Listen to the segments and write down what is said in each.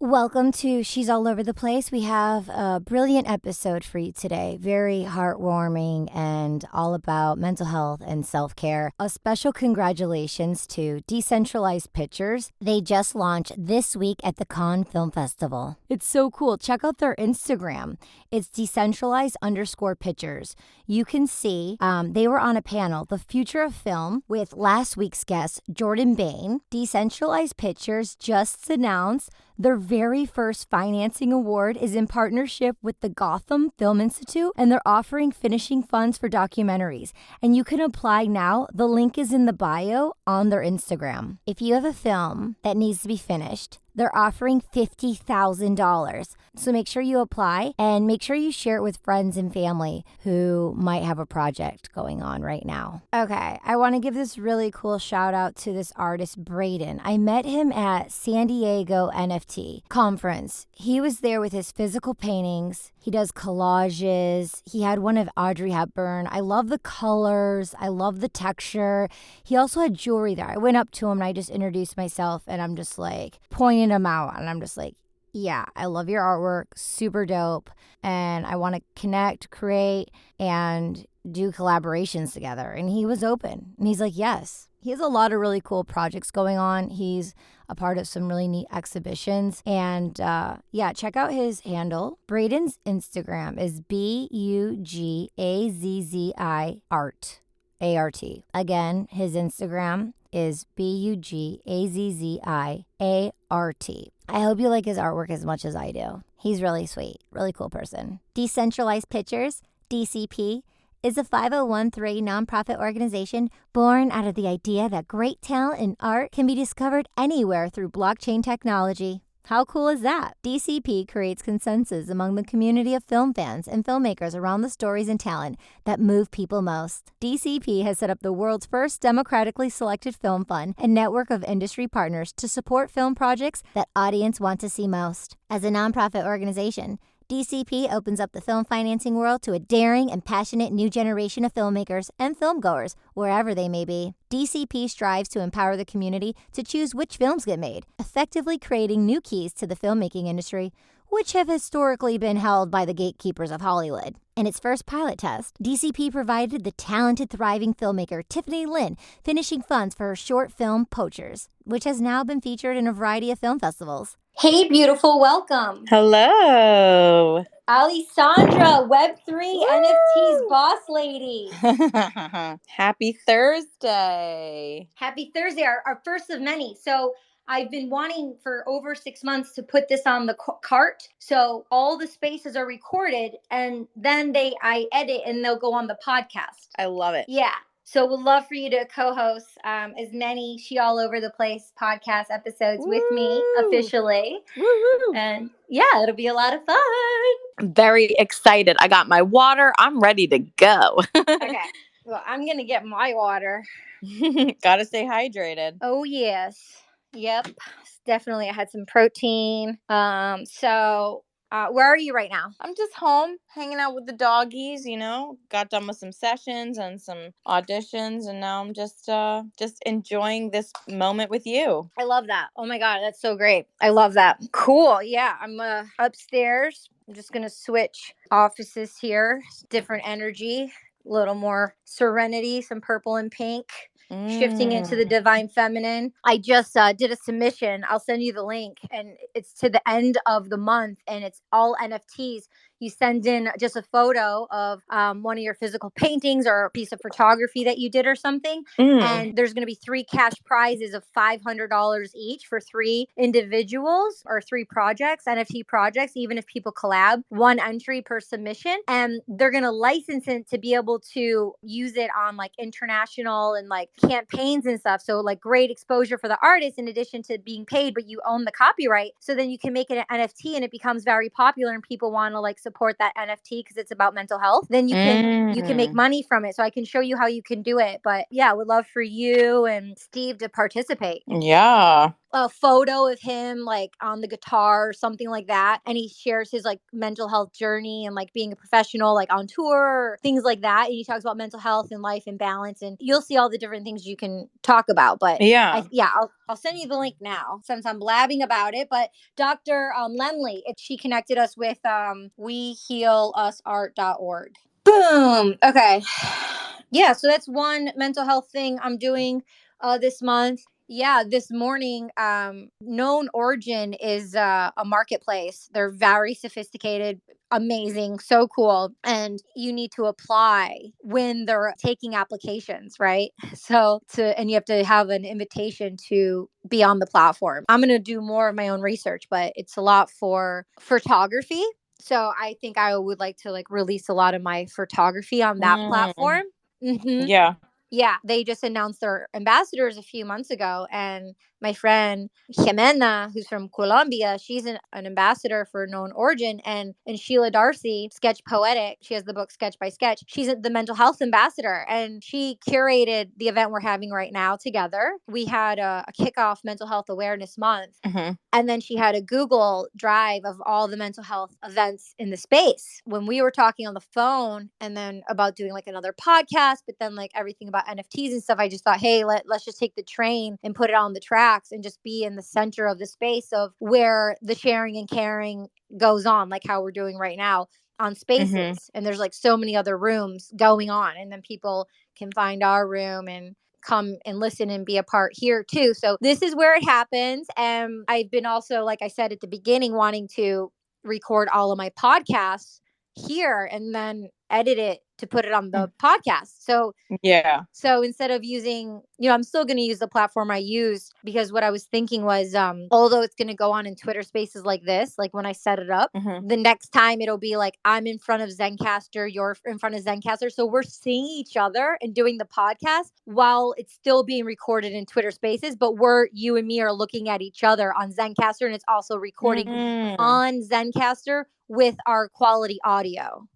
Welcome to She's All Over the Place. We have a brilliant episode for you today. Very heartwarming and all about mental health and self-care. A special congratulations to Decentralized Pictures. They just launched this week at the Cannes Film Festival. It's so cool. Check out their Instagram. It's decentralized_pictures. You can see they were on a panel, The Future of Film, with last week's guest, Jordan Bain. Decentralized Pictures just announced their very first financing award is in partnership with the Gotham Film Institute, and they're offering finishing funds for documentaries. And you can apply now. The link is in the bio on their Instagram. If you have a film that needs to be finished, they're offering $50,000. So make sure you apply and make sure you share it with friends and family who might have a project going on right now. Okay, I want to give this really cool shout out to this artist, Braden. I met him at San Diego NFT conference. He was there with his physical paintings. He does collages. He had one of Audrey Hepburn. I love the colors. I love the texture. He also had jewelry there. I went up to him and I just introduced myself and I'm just like pointing him out and I'm just like, yeah, I love your artwork. Super dope. And I want to connect, create, and do collaborations together. And he was open. And he's like, yes. He has a lot of really cool projects going on. He's a part of some really neat exhibitions. And yeah, check out his handle. Braden's Instagram is BUGAZZI art. A-R-T. Again, his Instagram is BUGAZZI-ART. I hope you like his artwork as much as I do. He's really sweet, really cool person. Decentralized Pictures, DCP, is a 501(c)(3) nonprofit organization born out of the idea that great talent in art can be discovered anywhere through blockchain technology. How cool is that? DCP creates consensus among the community of film fans and filmmakers around the stories and talent that move people most. DCP has set up the world's first democratically selected film fund and network of industry partners to support film projects that audience want to see most. As a nonprofit organization, DCP opens up the film financing world to a daring and passionate new generation of filmmakers and filmgoers, wherever they may be. DCP strives to empower the community to choose which films get made, effectively creating new keys to the filmmaking industry, which have historically been held by the gatekeepers of Hollywood. In its first pilot test, DCP provided the talented, thriving filmmaker Tiffany Lynn finishing funds for her short film Poachers, which has now been featured in a variety of film festivals. Hey, beautiful, welcome. Hello. Alessandra, Web3 NFTs boss lady. Happy Thursday. Happy Thursday, our first of many. So I've been wanting for over 6 months to put this on the cart. So all the spaces are recorded and then I edit and they'll go on the podcast. I love it. Yeah. So we'd love for you to co-host as many She All Over the Place podcast episodes with me officially. Woo-hoo. And yeah, it'll be a lot of fun. Very excited. I got my water. I'm ready to go. Okay. Well, I'm going to get my water. Gotta stay hydrated. Oh, yes. Yep. Definitely. I had some protein. Where are you right now? I'm just home hanging out with the doggies, got done with some sessions and some auditions. And now I'm just enjoying this moment with you. I love that. Oh my God. That's so great. I love that. Cool. Yeah. I'm upstairs. I'm just going to switch offices here. Different energy, a little more serenity, some purple and pink. Shifting into the divine feminine. I just did a submission. I'll send you the link and it's to the end of the month and it's all NFTs. You send in just a photo of one of your physical paintings or a piece of photography that you did or something. And there's going to be 3 cash prizes of $500 each for 3 individuals or 3 projects, NFT projects, even if people collab, 1 entry per submission. And they're going to license it to be able to use it on like international and like campaigns and stuff. So like great exposure for the artist in addition to being paid, but you own the copyright. So then you can make it an NFT and it becomes very popular and people want to like support that NFT because it's about mental health. Then you can make money from it. So I can show you how you can do it. But yeah, I would love for you and Steve to participate. Yeah. A photo of him like on the guitar or something like that, and he shares his like mental health journey and like being a professional like on tour, things like that, and he talks about mental health and life and balance, and you'll see all the different things you can talk about. But Yeah. I'll send you the link now since I'm blabbing about it. But Dr. Lenley, she connected us with wehealusart.org. Boom. Okay. Yeah, so that's one mental health thing I'm doing this month. Yeah, this morning, Known Origin is a marketplace. They're very sophisticated, amazing, so cool. And you need to apply when they're taking applications, right? And you have to have an invitation to be on the platform. I'm going to do more of my own research, but it's a lot for photography. So I think I would like to release a lot of my photography on that platform. Mm-hmm. Yeah. Yeah, they just announced their ambassadors a few months ago, and my friend Jimena, who's from Colombia, she's an ambassador for Known Origin, and Sheila Darcy, Sketch Poetic, she has the book Sketch by Sketch. She's the mental health ambassador, and she curated the event we're having right now together. We had a kickoff Mental Health Awareness Month, and then she had a Google Drive of all the mental health events in the space. When we were talking on the phone, and then about doing another podcast, but then everything about NFTs and stuff, I just thought, hey, let's just take the train and put it on the tracks and just be in the center of the space of where the sharing and caring goes on, like how we're doing right now on Spaces. And there's so many other rooms going on, and then people can find our room and come and listen and be a part here too. So this is where it happens. And I've been also, like I said at the beginning, wanting to record all of my podcasts here and then edit it to put it on the podcast. So instead of using, I'm still going to use the platform I use, because what I was thinking was, although it's going to go on in Twitter Spaces like this, when I set it up, the next time it'll be I'm in front of Zencaster, you're in front of Zencaster. So we're seeing each other and doing the podcast while it's still being recorded in Twitter Spaces, but you and me are looking at each other on Zencaster, and it's also recording on Zencaster with our quality audio.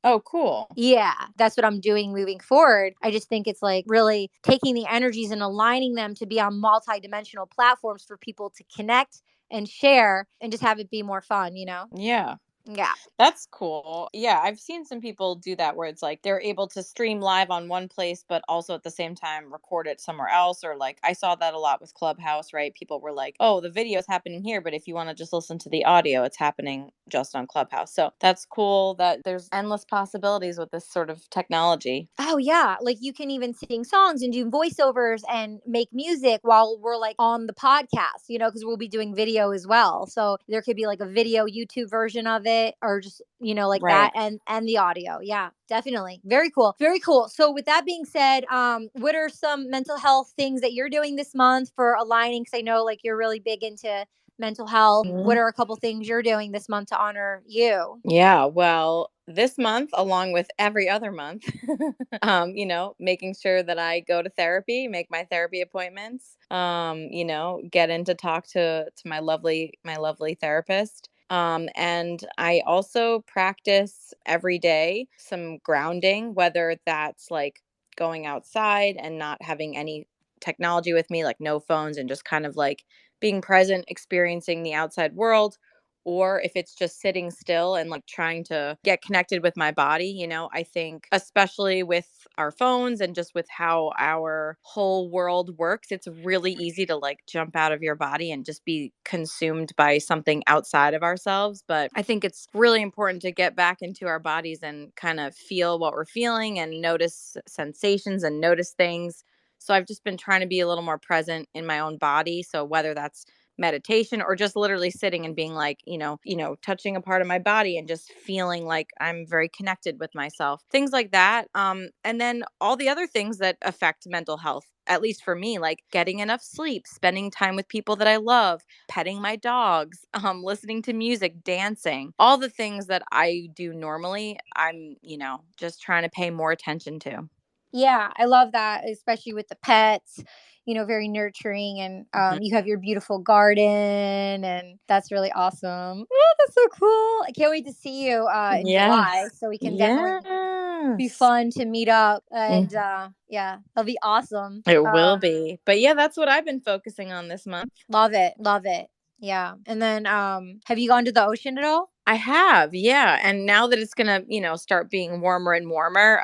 Oh, cool. Yeah, that's what I'm doing moving forward. I just think it's really taking the energies and aligning them to be on multi-dimensional platforms for people to connect and share and just have it be more fun, Yeah. Yeah. That's cool. Yeah, I've seen some people do that where it's they're able to stream live on one place, but also at the same time record it somewhere else. Or I saw that a lot with Clubhouse, right? People were oh, the video is happening here, but if you want to just listen to the audio, it's happening just on Clubhouse. So that's cool that there's endless possibilities with this sort of technology. Oh, yeah. You can even sing songs and do voiceovers and make music while we're on the podcast, because we'll be doing video as well. So there could be a video YouTube version of it, or just, that and the audio. Yeah, definitely. Very cool. Very cool. So with that being said, what are some mental health things that you're doing this month for aligning? Because I know you're really big into mental health. What are a couple things you're doing this month to honor you? Yeah, well, this month, along with every other month, making sure that I go to therapy, make my therapy appointments, get in to talk to my lovely therapist. And I also practice every day some grounding, whether that's going outside and not having any technology with me, no phones, and just kind of being present, experiencing the outside world, or if it's just sitting still and trying to get connected with my body. I think especially with our phones and just with how our whole world works, it's really easy to jump out of your body and just be consumed by something outside of ourselves. But I think it's really important to get back into our bodies and kind of feel what we're feeling and notice sensations and notice things. So I've just been trying to be a little more present in my own body. So whether that's meditation or just literally sitting and being touching a part of my body and just feeling I'm very connected with myself, things like that. And then all the other things that affect mental health, at least for me, getting enough sleep, spending time with people that I love, petting my dogs, listening to music, dancing, all the things that I do normally, I'm, just trying to pay more attention to. Yeah, I love that, especially with the pets, very nurturing. And you have your beautiful garden, and that's really awesome. Oh, that's so cool. I can't wait to see you in July. So we can definitely be fun to meet up. And yeah, that'll be awesome. It will be. But yeah, that's what I've been focusing on this month. Love it. Love it. Yeah. And then have you gone to the ocean at all? I have, yeah. And now that it's gonna, start being warmer and warmer,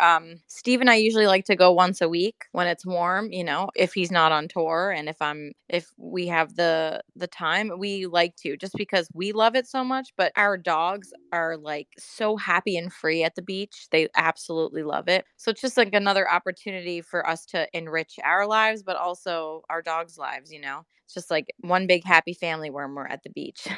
Steve and I usually like to go once a week when it's warm, if he's not on tour and if we have the time, we like to just because we love it so much. But our dogs are like so happy and free at the beach. They absolutely love it. So it's just like another opportunity for us to enrich our lives, but also our dogs' lives. It's just like one big happy family when we're at the beach.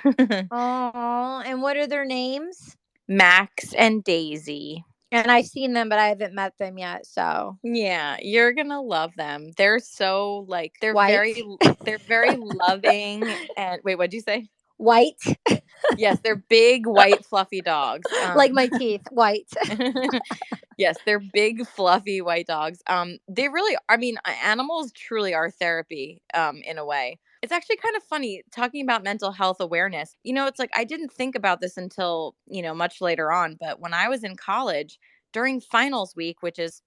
Oh, and what are their names? Max and Daisy. And I've seen them, but I haven't met them yet. So Yeah, you're gonna love them. They're so like white, they're very loving and wait, what'd you say? white, Yes, they're big white fluffy dogs. like my teeth, white. Yes, they're big fluffy white dogs. They really I mean, animals truly are therapy in a way. It's actually kind of funny talking about mental health awareness. It's like I didn't think about this until, much later on, but when I was in college during finals week, which is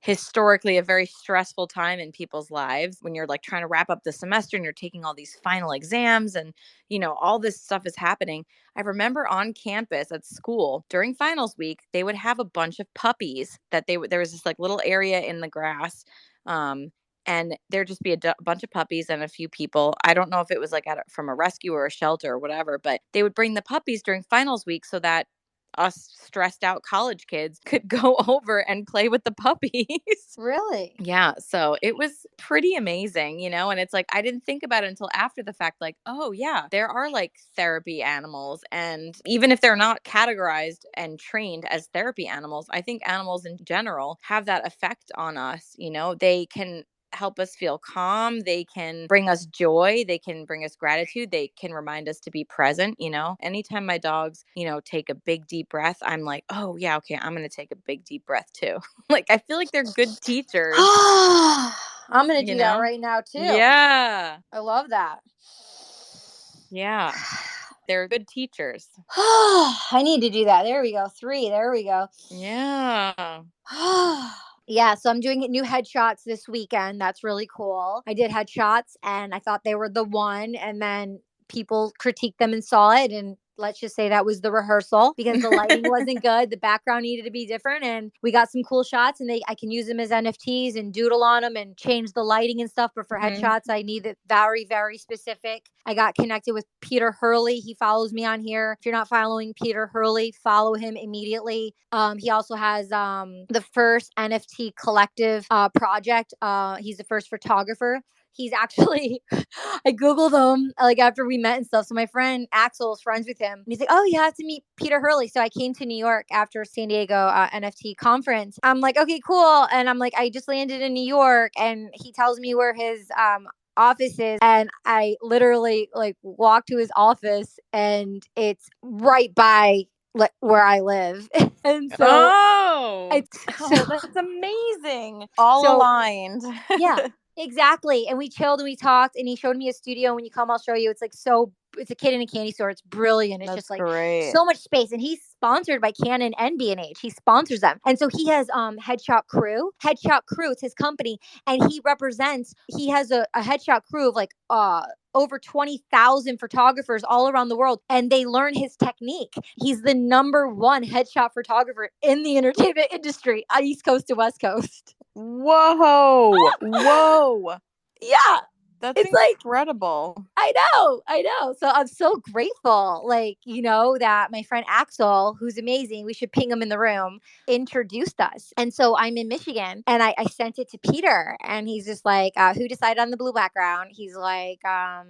historically a very stressful time in people's lives when you're like trying to wrap up the semester and you're taking all these final exams and all this stuff is happening. I remember on campus at school during finals week, they would have a bunch of puppies that there was this like little area in the grass. Um, and there'd just be a bunch of puppies and a few people. I don't know if it was like from a rescue or a shelter or whatever, but they would bring the puppies during finals week so that us stressed out college kids could go over and play with the puppies. Really? Yeah, so it was pretty amazing, and it's like I didn't think about it until after the fact, like, oh yeah, there are like therapy animals. And even if they're not categorized and trained as therapy animals, I think animals in general have that effect on us. They can help us feel calm. They can bring us joy. They can bring us gratitude. They can remind us to be present. Anytime my dogs take a big deep breath, I'm like, oh, yeah, okay, I'm going to take a big deep breath too. Like, I feel like they're good teachers, I'm going to you do that know? right now too. Yeah. I love that. Yeah. They're good teachers. I need to do that. There we go. 3. There we go. Yeah. Yeah, so I'm doing new headshots this weekend. That's really cool. I did headshots and I thought they were the one, and then people critiqued them and saw it, and let's just say that was the rehearsal because the lighting wasn't good. The background needed to be different, and we got some cool shots, and I can use them as NFTs and doodle on them and change the lighting and stuff. But for Mhm. headshots, I need it very, very specific. I got connected with Peter Hurley. He follows me on here. If you're not following Peter Hurley, follow him immediately. He also has the first NFT collective project. He's the first photographer. He's actually, I Googled him like after we met and stuff. So my friend Axel is friends with him. And he's like, oh, you have to meet Peter Hurley. So I came to New York after San Diego NFT conference. I'm like, okay, cool. And I'm like, I just landed in New York. And he tells me where his offices, and I literally like walk to his office and it's right by where I live. And so Oh, it's so that's amazing. All so aligned. yeah, exactly. And we chilled and we talked and he showed me a studio. When you come, I'll show you. It's like it's a kid in a candy store. It's brilliant. It's That's just like great. so much space. And he's sponsored by Canon and B&H. He sponsors them. And so he has Headshot Crew. Headshot Crew, it's his company. And he has a headshot crew of like over 20,000 photographers all around the world, and they learn his technique. He's the number one headshot photographer in the entertainment industry, East Coast to West Coast. Whoa. Whoa. Yeah. That's It's like, incredible. I know. So I'm so grateful, like, that my friend Axel, who's amazing, we should ping him in the room, introduced us. And so I'm in Michigan and I sent it to Peter and he's just like, who decided on the blue background? He's like, how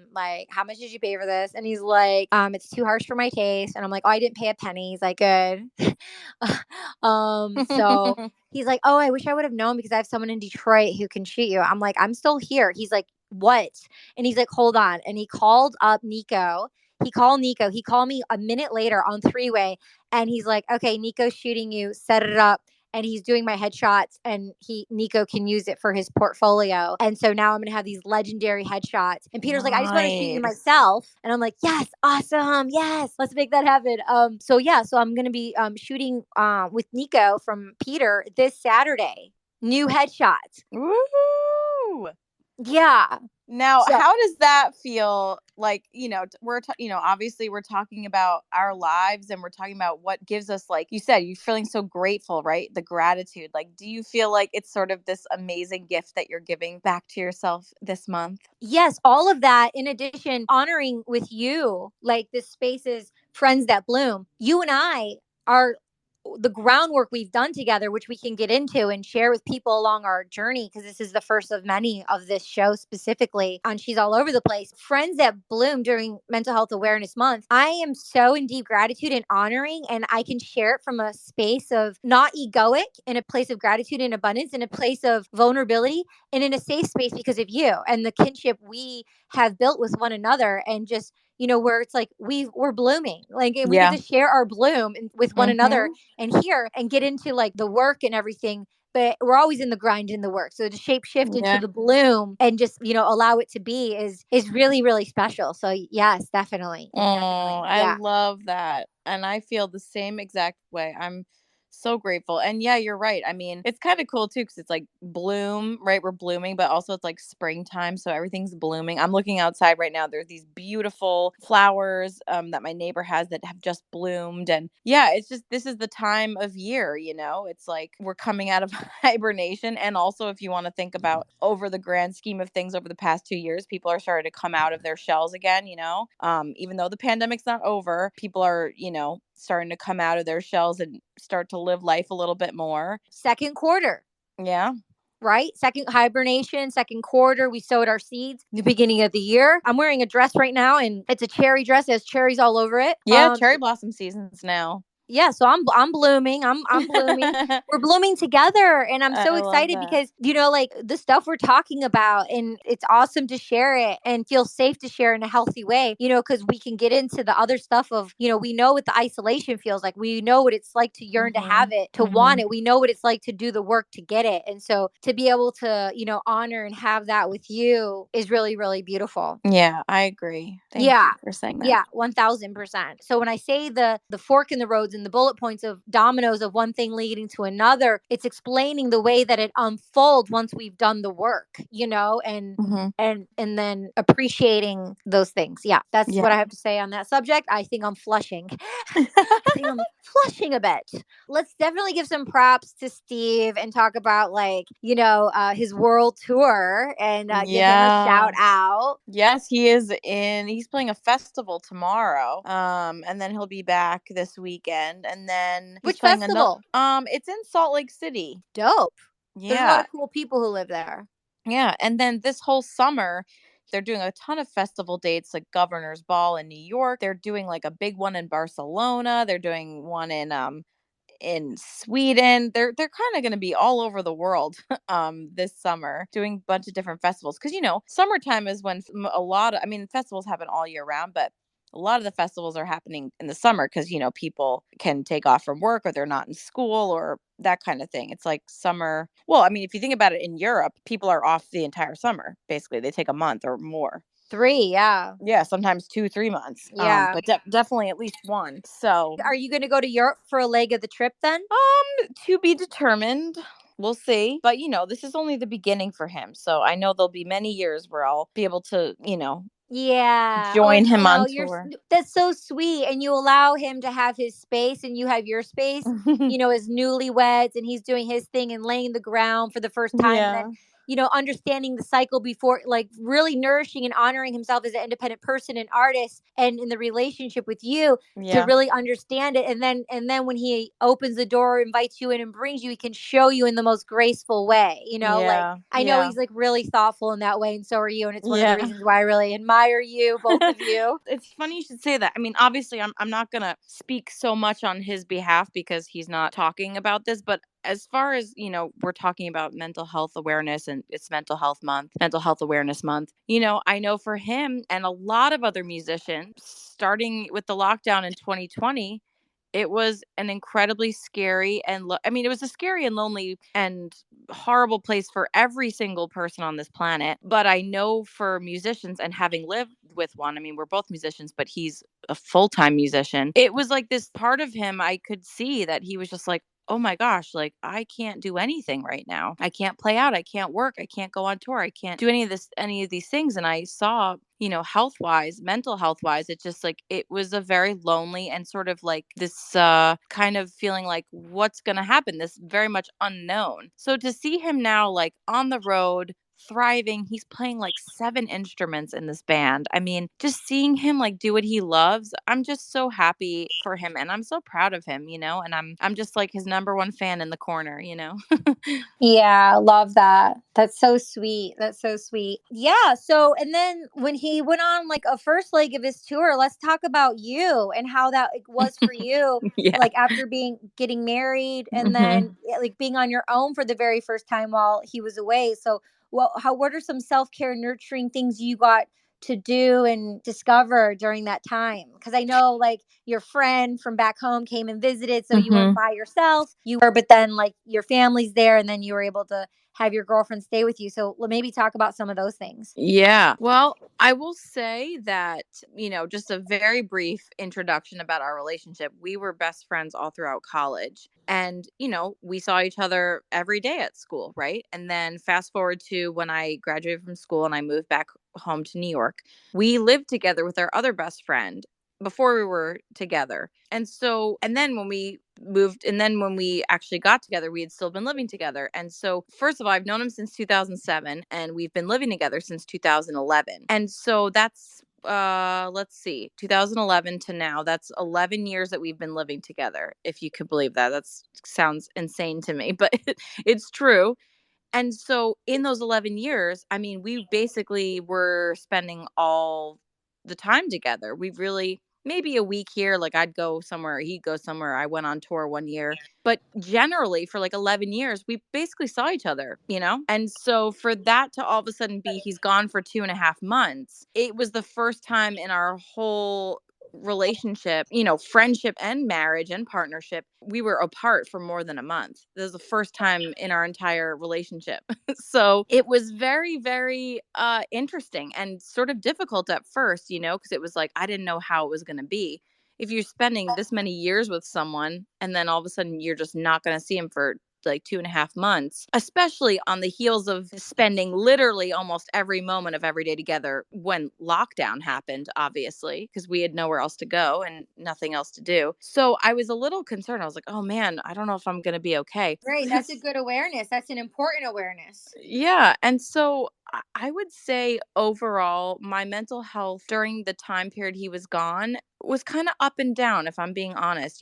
much did you pay for this? And he's like, it's too harsh for my taste. And I'm like, oh, I didn't pay a penny. He's like, good. So he's like, oh, I wish I would have known because I have someone in Detroit who can shoot you. I'm like, I'm still here. He's like, what? And he's like, hold on. And he called up Nico. He called Nico. He called me a minute later on 3-way. And he's like, okay, Nico's shooting you. Set it up. And he's doing my headshots. And Nico can use it for his portfolio. And so now I'm going to have these legendary headshots. And Peter's like, I just want to shoot you Nice. myself. And I'm like, yes, awesome. Yes, let's make that happen. So I'm going to be shooting with Nico from Peter this Saturday. New headshots. Woo! Yeah. Now, So how does that feel? Like, obviously we're talking about our lives and we're talking about what gives us, like you said, you're feeling so grateful, right? The gratitude. Like, do you feel like it's sort of this amazing gift that you're giving back to yourself this month? yes, all of that in addition, honoring with you, like this space is friends that bloom. You and I are the groundwork we've done together, which we can get into and share with people along our journey, because this is the first of many of this show specifically on She's All Over the Place. Friends that bloom during Mental Health Awareness Month. I am so in deep gratitude and honoring, and I can share it from a space of not egoic, in a place of gratitude and abundance, in a place of vulnerability, and in a safe space because of you and the kinship we have built with one another, and just where it's like we're blooming, like, and we get Yeah. to share our bloom with one another Mm-hmm. and here and get into like the work and everything. But we're always in the grind in the work, so to shape shift into Yeah. the bloom and just allow it to be is really really special. So yes, definitely, Oh, definitely, I yeah. love that. And I feel the same exact way. I'm so grateful. And yeah, you're right. I mean, it's kind of cool too because it's like bloom, right? We're blooming, but also it's like springtime. So everything's blooming. I'm looking outside right now. There's these beautiful flowers that my neighbor has that have just bloomed. And yeah, it's just this is the time of year, It's like we're coming out of hibernation. And also, if you want to think about over the grand scheme of things over the past 2 years, people are starting to come out of their shells again, even though the pandemic's not over, people are, starting to come out of their shells and start to live life a little bit more. Second quarter, Yeah. right? Second hibernation, second quarter, we sowed our seeds the beginning of the year. I'm wearing a dress right now, and it's a cherry dress. It has cherries all over it. Yeah, cherry blossom season's now. Yeah, so I'm blooming. I'm blooming. We're blooming together, and I'm so I love excited that. because like the stuff we're talking about, and it's awesome to share it and feel safe to share in a healthy way. Because we can get into the other stuff of we know what the isolation feels like. We know what it's like to yearn to have Mhm. it, to want Mhm. it. We know what it's like to do the work to get it, and so to be able to honor and have that with you is really really beautiful. Yeah, I agree. Thank Yeah. you for saying that. Yeah, 1000%. So when I say the fork in the roads and the bullet points of dominoes of one thing leading to another, it's explaining the way that it unfolds once we've done the work, and Mhm. and then appreciating those things. Yeah, that's Yeah. what I have to say on that subject. I think I'm flushing. I think I'm flushing a bit. Let's definitely give some props to Steve and talk about his world tour and give him a Yeah. shout out. Yes, he's playing a festival tomorrow. And then he'll be back this weekend and then he's Which playing another festival? it's in Salt Lake City. Dope. There's a lot Yeah. of cool people who live there. Yeah, and then this whole summer they're doing a ton of festival dates like Governor's Ball in New York. They're doing like a big one in Barcelona. They're doing one in Sweden. They're kind of going to be all over the world this summer doing a bunch of different festivals cuz summertime is when a lot of festivals happen all year round, but a lot of the festivals are happening in the summer cuz people can take off from work or they're not in school or that kind of thing. It's like summer. Well, if you think about it in Europe, people are off the entire summer. Basically, they take a month or more. 3, yeah. Yeah, sometimes 2, 3 months. Yeah. But definitely at least one. So Are you gonna go to Europe for a leg of the trip then? to be determined. We'll see. But, this is only the beginning for him. So I know there'll be many years where I'll be able to, Yeah. Oh, join him no, on tour. that's so sweet, and you allow him to have his space, and you have your space, as newlyweds, and he's doing his thing and laying the ground for the first time, and then Yeah. understanding the cycle before, like really nourishing and honoring himself as an independent person and artist, and in the relationship with you to Yeah. really understand it, and then when he opens the door, invites you in, and brings you, he can show you in the most graceful way. Like Yeah. I know Yeah. he's like really thoughtful in that way, and so are you, and it's one of the Yeah. reasons why I really admire you, both of you. It's funny you should say that. Obviously, I'm not gonna speak so much on his behalf because he's not talking about this. But as far as we're talking about mental health awareness and it's mental health awareness month. I know for him and a lot of other musicians, starting with the lockdown in 2020. It was an incredibly scary and it was a scary and lonely and horrible place for every single person on this planet. But I know for musicians and having lived with one, we're both musicians, but he's a full-time musician. It was like this part of him I could see that he was just like, oh my gosh, like I can't do anything right now. I can't play out. I can't work. I can't go on tour. I can't do any of these things. And I saw, health wise, mental health wise, it just like it was a very lonely and sort of like this kind of feeling like what's going to happen, this very much unknown. So to see him now like on the road, thriving. He's playing like 7 instruments in this band. I mean, just seeing him like do what he loves, I'm just so happy for him and I'm so proud of him, and I'm just like his number one fan in the corner. Yeah, love that. That's so sweet. That's so sweet. Yeah. So, and then when he went on like a first leg of his tour, let's talk about you and how that like, was for you, Yeah. like after getting married and then Mhm. like being on your own for the very first time while he was away. So, what are some self care nurturing things you got to do and discover during that time? Because I know like your friend from back home came and visited, so you weren't Mhm. by yourself. You were, but then like your family's there, and then you were able to have your girlfriend stay with you. So maybe talk about some of those things. Yeah. Well, I will say that, just a very brief introduction about our relationship. We were best friends all throughout college. And, we saw each other every day at school, right? And then fast forward to when I graduated from school and I moved back home to New York. We lived together with our other best friend before we were together. And then when we moved, and then when we actually got together, we had still been living together. And so, first of all, I've known him since 2007, and we've been living together since 2011. And so that's, let's see, 2011 to now, that's 11 years that we've been living together. If you could believe that, that sounds insane to me, but it's true. And so in those 11 years, I mean, we basically were spending all the time together. We really, maybe a week here, like I'd go somewhere, he'd go somewhere. I went on tour one year, but generally for like 11 years, we basically saw each other. And so for that to all of a sudden be, he's gone for 2.5 months, it was the first time in our whole relationship, friendship and marriage and partnership, we were apart for more than a month. This was the first time in our entire relationship. So it was very, very interesting and sort of difficult at first, because it was like I didn't know how it was going to be. If you're spending this many years with someone and then all of a sudden you're just not going to see him for like 2.5 months, especially on the heels of spending literally almost every moment of every day together when lockdown happened, obviously, because we had nowhere else to go and nothing else to do. So I was a little concerned. I was like, oh man, I don't know if I'm going to be okay. Great. That's a good awareness. That's an important awareness. Yeah. And so I would say overall, my mental health during the time period he was gone was kind of up and down, if I'm being honest.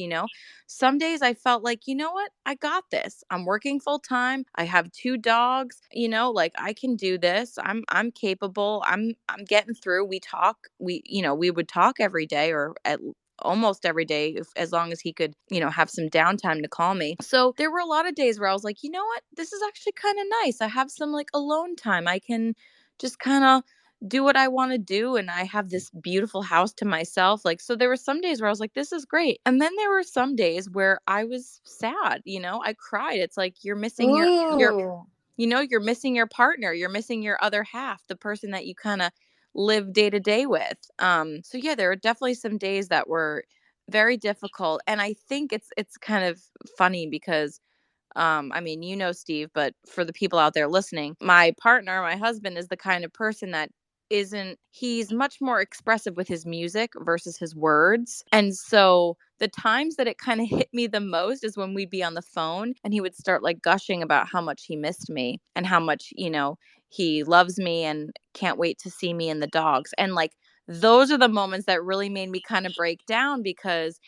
Some days I felt like, you know what? I got this. I'm working full time. I have 2 dogs, like I can do this. I'm capable. I'm getting through. We talk. We would talk every day or at almost every day as long as he could have some downtime to call me. So there were a lot of days where I was like, you know what, this is actually kind of nice. I have some like alone time. I can just kind of do what I want to do, and I have this beautiful house to myself. Like, so there were some days where I was like, this is great, and then there were some days where I was sad. I cried. It's like you're missing your Ooh. you're missing your partner, you're missing your other half, the person that you kind of live day to day with. So yeah, there were definitely some days that were very difficult, and I think it's kind of funny because I mean, Steve, but for the people out there listening, my partner, my husband, is the kind of person that he's much more expressive with his music versus his words. And so the times that it kind of hit me the most is when we'd be on the phone and he would start like gushing about how much he missed me and how much, he loves me and can't wait to see me and the dogs. And like, those are the moments that really made me kind of break down because,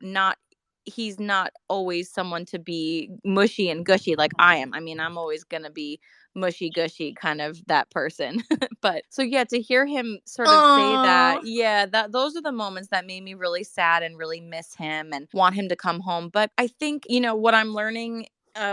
not he's not always someone to be mushy and gushy like I am. I mean, I'm always going to be mushy gushy kind of that person. But so yeah, to hear him sort of say Aww. that, yeah, that those are the moments that made me really sad and really miss him and want him to come home. But I think, what I'm learning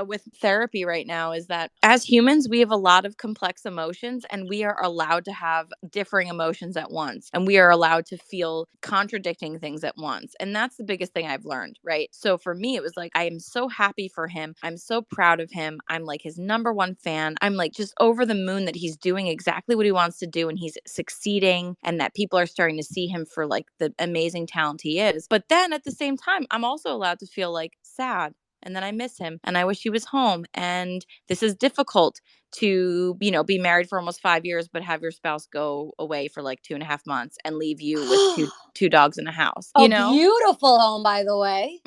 with therapy right now is that as humans, we have a lot of complex emotions and we are allowed to have differing emotions at once. And we are allowed to feel contradicting things at once. And that's the biggest thing I've learned, right? So for me, it was like, I am so happy for him. I'm so proud of him. I'm like his number one fan. I'm like just over the moon that he's doing exactly what he wants to do and he's succeeding and that people are starting to see him for like the amazing talent he is. But then at the same time, I'm also allowed to feel like sad and then I miss him and I wish he was home. And this is difficult to, be married for almost 5 years, but have your spouse go away for like 2.5 months and leave you with two dogs in a house, A beautiful home, by the way.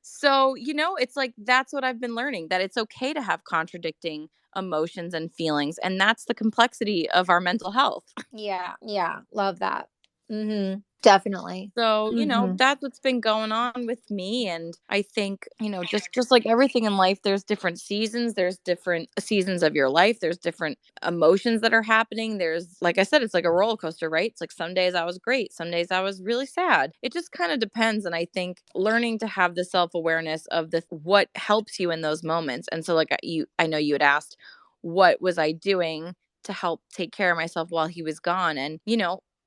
So, it's like, that's what I've been learning, that it's okay to have contradicting emotions and feelings. And that's the complexity of our mental health. Yeah. Love that. Definitely. So, that's what's been going on with me. And I think, just like everything in life, there's different seasons. There's different seasons of your life. There's different emotions that are happening. There's, like I said, it's like a roller coaster, right? It's like some days I was great. Some days I was really sad. It just kind of depends. And I think learning to have the self-awareness of what helps you in those moments. And so, like, I know you had asked, what was I doing to help take care of myself while he was gone? And,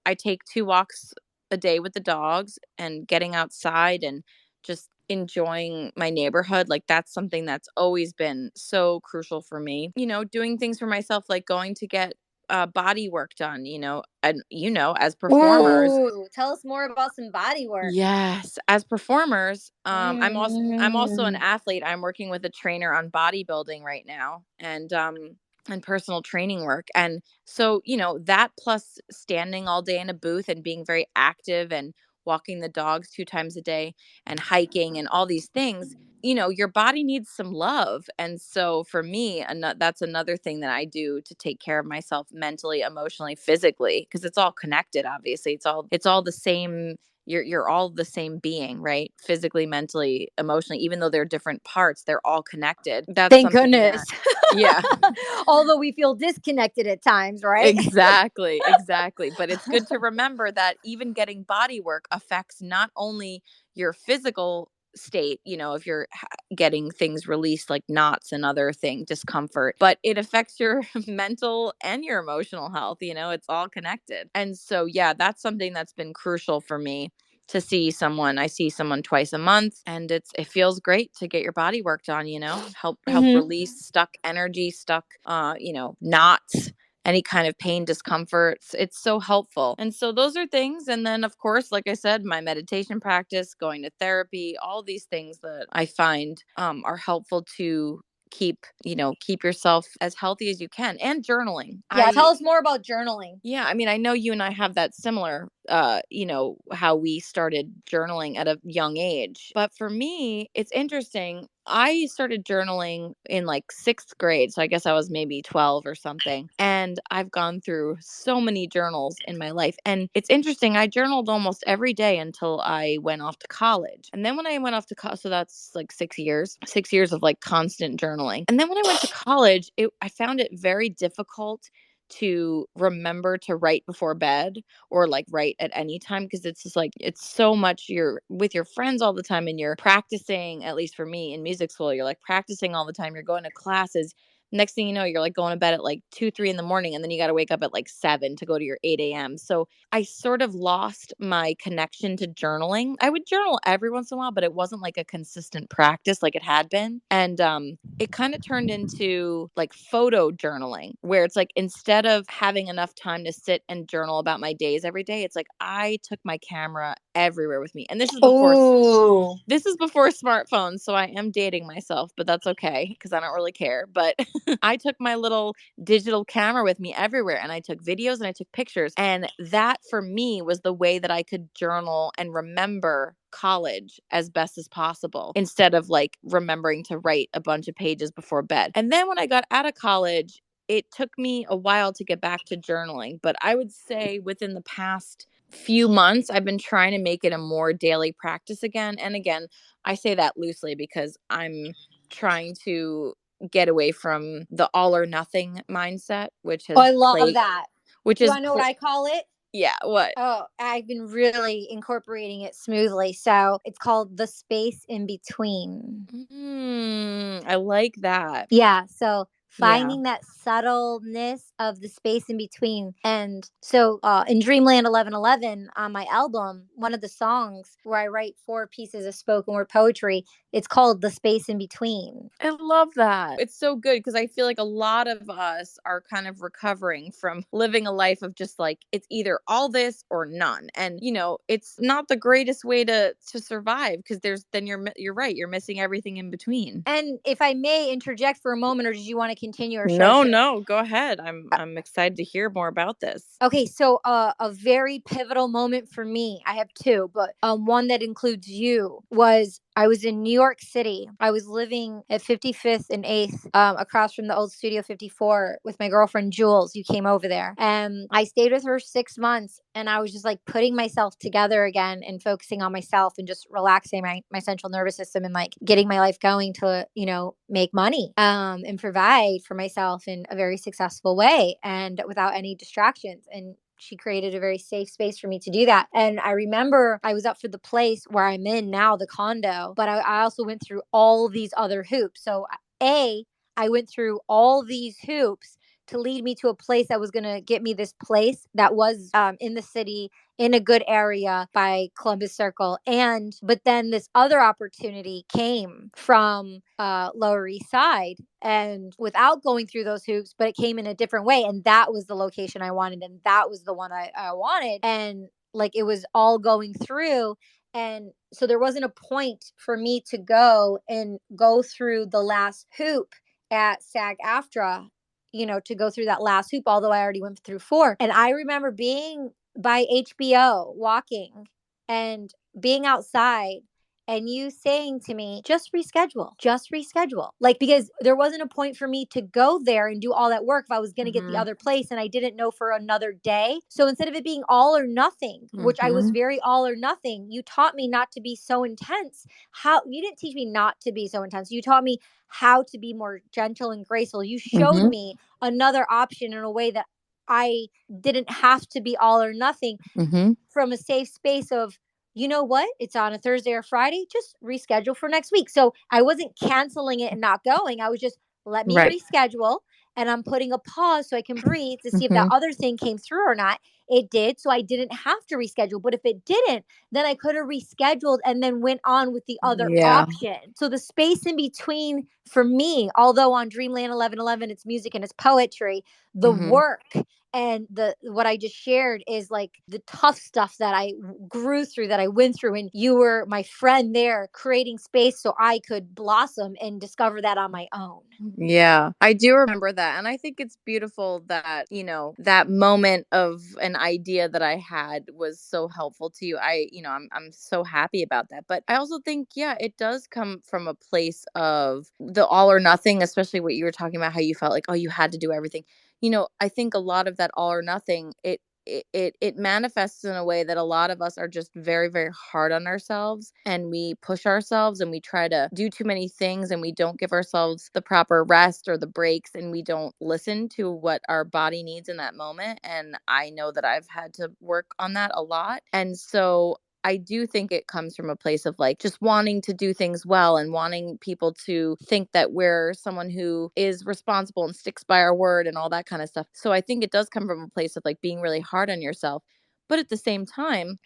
I take 2 walks a day with the dogs and getting outside and just enjoying my neighborhood. Like, that's something that's always been so crucial for me. Doing things for myself, like going to get body work done, and as performers. Ooh, tell us more about some body work. Yes, as performers, I'm also an athlete. I'm working with a trainer on bodybuilding right now, and personal training work. And so, that plus standing all day in a booth and being very active and walking the dogs 2 times a day and hiking and all these things, your body needs some love. And so for me, that's another thing that I do to take care of myself mentally, emotionally, physically, because it's all connected. Obviously, it's all the same. You're all the same being, right? Physically, mentally, emotionally, even though they're different parts, they're all connected. That's Thank goodness. Yeah. Although we feel disconnected at times, right? Exactly. But it's good to remember that even getting body work affects not only your physical state, if you're getting things released like knots and other discomfort, but it affects your mental and your emotional health. It's all connected. And so, yeah, that's something that's been crucial for me to see someone. I see someone twice a month, and it feels great to get your body worked on, help release stuck energy, stuck knots, any kind of pain, discomfort. It's so helpful. And so those are things. And then, of course, like I said, my meditation practice, going to therapy, all these things that I find are helpful to keep yourself as healthy as you can. And journaling. Yeah, tell us more about journaling. Yeah, I mean, I know you and I have that similar, how we started journaling at a young age. But for me, it's interesting. I started journaling in like 6th grade. So I guess I was maybe 12 or something. And I've gone through so many journals in my life. And it's interesting. I journaled almost every day until I went off to college. And then when I went off to college, so that's like 6 years of like constant journaling. And then when I went to college, I found it very difficult to remember to write before bed or like write at any time, because it's just like it's so much, you're with your friends all the time and you're practicing. At least for me in music school, you're like practicing all the time, you're going to classes. Next thing you know, you're like going to bed at like 2-3 in the morning, and then you got to wake up at like 7 to go to your 8 a.m. So I sort of lost my connection to journaling. I would journal every once in a while, but it wasn't like a consistent practice like it had been. And it kind of turned into like photo journaling, where it's like instead of having enough time to sit and journal about my days every day, it's like I took my camera everywhere with me. And this is before smartphones, so I am dating myself, but that's okay because I don't really care. But I took my little digital camera with me everywhere, and I took videos and I took pictures. And that for me was the way that I could journal and remember college as best as possible, instead of like remembering to write a bunch of pages before bed. And then when I got out of college, it took me a while to get back to journaling. But I would say within the past few months, I've been trying to make it a more daily practice again. And again, I say that loosely because I'm trying to get away from the all or nothing mindset, which has I love that. Which Do is I know what I call it? Yeah, what? Oh, I've been really incorporating it smoothly. So it's called the space in between. I like that. Yeah. So Yeah. finding that subtleness of the space in between. And so in Dreamland 1111 on my album, one of the songs where I write 4 pieces of spoken word poetry, it's called The Space in Between. I love that. It's so good because I feel like a lot of us are kind of recovering from living a life of just like it's either all this or none. And it's not the greatest way to survive because you're right, you're missing everything in between. And if I may interject for a moment, or did you want to continue, or should I No, share? no, go ahead. I'm excited to hear more about this. Okay, so a very pivotal moment for me, I have two, but one that includes you, was I was in New York City. I was living at 55th and 8th, across from the old Studio 54 with my girlfriend Jules. You came over there. And I stayed with her 6 months, and I was just like putting myself together again and focusing on myself and just relaxing my central nervous system and like getting my life going to, make money and provide for myself in a very successful way and without any distractions. And she created a very safe space for me to do that. And I remember I was up for the place where I'm in now, the condo, but I also went through all these other hoops. So, I went through all these hoops to lead me to a place that was going to get me this place that was in the city, in a good area by Columbus Circle. But then this other opportunity came from Lower East Side, and without going through those hoops, but it came in a different way. And that was the location I wanted. And that was the one I wanted. And like it was all going through. And so there wasn't a point for me to go through the last hoop at SAG AFTRA, to go through that last hoop, although I already went through 4. And I remember being by HBO walking and being outside and you saying to me, just reschedule. Like, because there wasn't a point for me to go there and do all that work if I was going to get the other place and I didn't know for another day. So instead of it being all or nothing, which I was very all or nothing, you taught me not to be so intense. You didn't teach me not to be so intense. You taught me how to be more gentle and graceful. You showed me another option in a way that I didn't have to be all or nothing, from a safe space of, you know what? It's on a Thursday or Friday. Just reschedule for next week. So I wasn't canceling it and not going. I was just, let me Right. reschedule. And I'm putting a pause so I can breathe to see if that other thing came through or not. It did. So I didn't have to reschedule. But if it didn't, then I could have rescheduled and then went on with the other Yeah. option. So the space in between for me, although on Dreamland 1111, it's music and it's poetry, the work and what I just shared is like the tough stuff that I grew through, that I went through, and you were my friend there creating space so I could blossom and discover that on my own. Yeah, I do remember that. And I think it's beautiful that, that moment of an idea that I had was so helpful to you. I'm so happy about that. But I also think, yeah, it does come from a place of the all or nothing, especially what you were talking about, how you felt like, oh, you had to do everything. I think a lot of that all or nothing, it manifests in a way that a lot of us are just very, very hard on ourselves, and we push ourselves and we try to do too many things, and we don't give ourselves the proper rest or the breaks, and we don't listen to what our body needs in that moment. And I know that I've had to work on that a lot. And so I do think it comes from a place of like just wanting to do things well and wanting people to think that we're someone who is responsible and sticks by our word and all that kind of stuff. So I think it does come from a place of like being really hard on yourself. But at the same time,